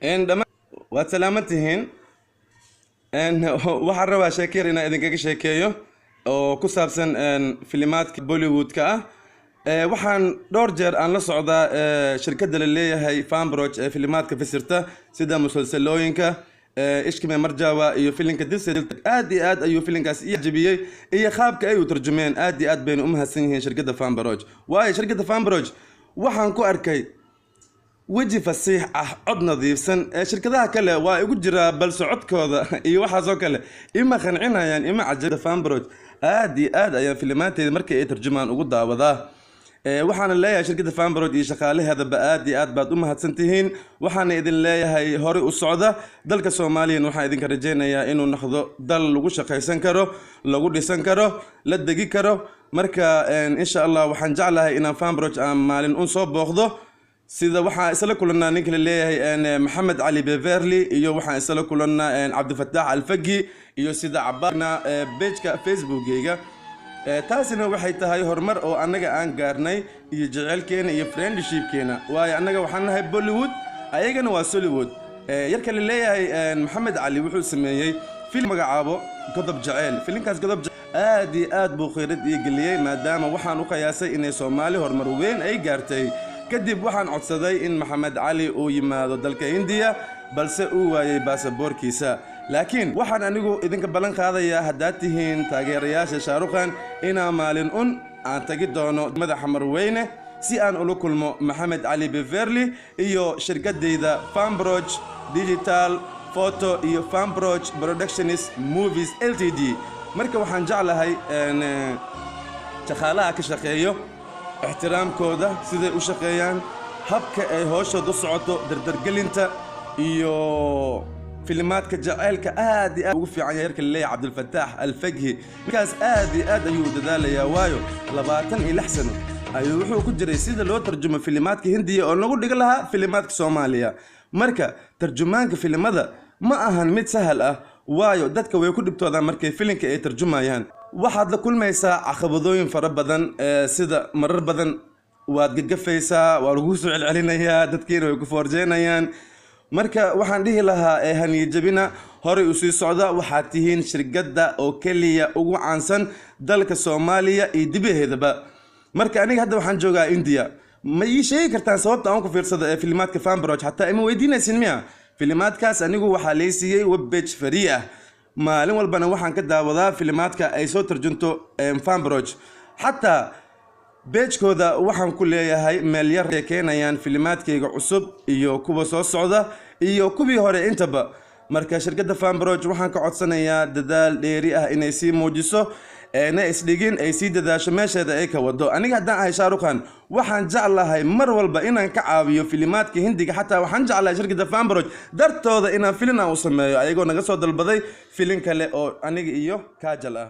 إن دم وسلامتهن إن waxaan rabaa sheekir inaan idinkaga sheekeeyo oo ku saabsan filimaadka Bollywood ka waxaan dhowr jeer aan la socdaa shirkadda la leeyahay Fambroch ee filimaadka fasirta sida musalsalooyinka ishkime marjawa iyo filimka dilse aad iyo aad ayuu filimkaas ii jabiyay iyo qaabka ay u tarjumeen aad iyo aad bayna u mahadsan yihiin shirkadda Fambroch waayo shirkadda Fambroch waxaan ku arkay وجه فصيح عد نظيفسن شركتها كله ويقول جرا بل سعودكوذا يوحى كله إما خنعنا يعني إما عجل فامبروج آدي يا فيلمات مركي ترجمان وقول وذا وحنا نلاقي شركة فامبروج يشغله هذا بآدي بعد أمها سنتين وحنا إذن نلاقي هاي هوري والسعودة دلك الصوماليين وحنا إذن كرجينا يا إنه ناخذ دل وشق يسنكره لقول يسنكره لدقي كره مركا إن شاء الله وحنجعلها إن فامبروج مالين أنصب بأخذه سيدا وحنا إسلا كلنا نيك اللي أن محمد علي بيفيرلي إيو وحنا إسلا كلنا أن عبد الفتاح الفقي إيو سيدا عبارنا بيج فيسبوك جيجا تاسنا وحي تهاي هرمر أو أنجا أنجارني يجعل كينا يفرند شيب كينا واي أنجا وحنا هاي بوليوود أيجا وسوليوود يركل اللي أن محمد علي وحول سميه فيلم مقعابو قضب جعل فيلم كاس قضب جعل آد بوخيرد يقليه ما دام وحنا قياسي إن سومالي هرمر وين أي جارتي كدب waxaan codsaday in Maxamed Ali uu yimaado dalka India balse uu waayay baasaboorkiisa laakiin waxaan anigu idinka balan qaadayaa haddaad tihiin taageerayaasha Shahrukh Khan ina maalin aan tagi doono madaxa Marweyne si aan ula kulmo Maxamed Ali Beverly iyo shirkaddeeda Fambroch Digital Photo iyo Fambroch Productions Movies Ltd marka waxaan jeclahay in shaqaalaha ka shaqeeyo احترام كودا سيدي وشقيان هبك اي هوشو دو سعودو دردرقلينتا ايو فيلمات كجعيلك آدي وقفي عيارك اللي عبد الفتاح الفقهي كاس آدي ايو دادالي يا وايو لباتن الى حسنو ايو وحو كجري سيدي لو ترجمة فيلمات كهندية او نقول لك لها فيلمات كصوماليا مركا ترجمان كفيلم هذا ما اهن ميت سهل وايو دادك ويكون دبتوضا مركا فيلمك اي ترجمة يان waxaad la kulmaysaa caqabadooyin fara badan sida marar badan waad gagafaysaa waa lagu soo celcelinayaa dadkiina way ku forjeenayaan marka waxaan dhihi lahaa haniye jabina hore u sii socda waxaad tihiin shirkadda oo kaliya ugu caansan dalka Soomaaliya iyo dibaheedaba marka aniga hadda waxaan joogaa India ma ii sheegi kartaan sababta aan ku fiirsado filimaadka Fambroch hatta ima weydiinaysin miya filimaadkaas anigu waxa la siiyay web page free ah maalin walbana waxaan ka daawadaa filimaadka ay soo tarjunto Fambroch hatta page-kooda waxaan ku leeyahay meel yar ee keenayaan filimaadkayga cusub iyo kuwa soo socda iyo kuwii hore intaba marka shirkadda Fambroch waxaan ka codsanayaa dadaal dheeri ah inay sii muujiso na isdhigin ay sii dadaasho meesheeda ay ka wado aniga haddaan ahay Shahrukh Khan waxaan jeclahay mar walba inaan ka caawiyo filimaadka Hindiga xataa waxaan jeclahay shirkadda Fambroch dartooda inaan filin aan u sameeyo ayagoo naga soo dalbaday filin kale oo aniga iyo Kajal ah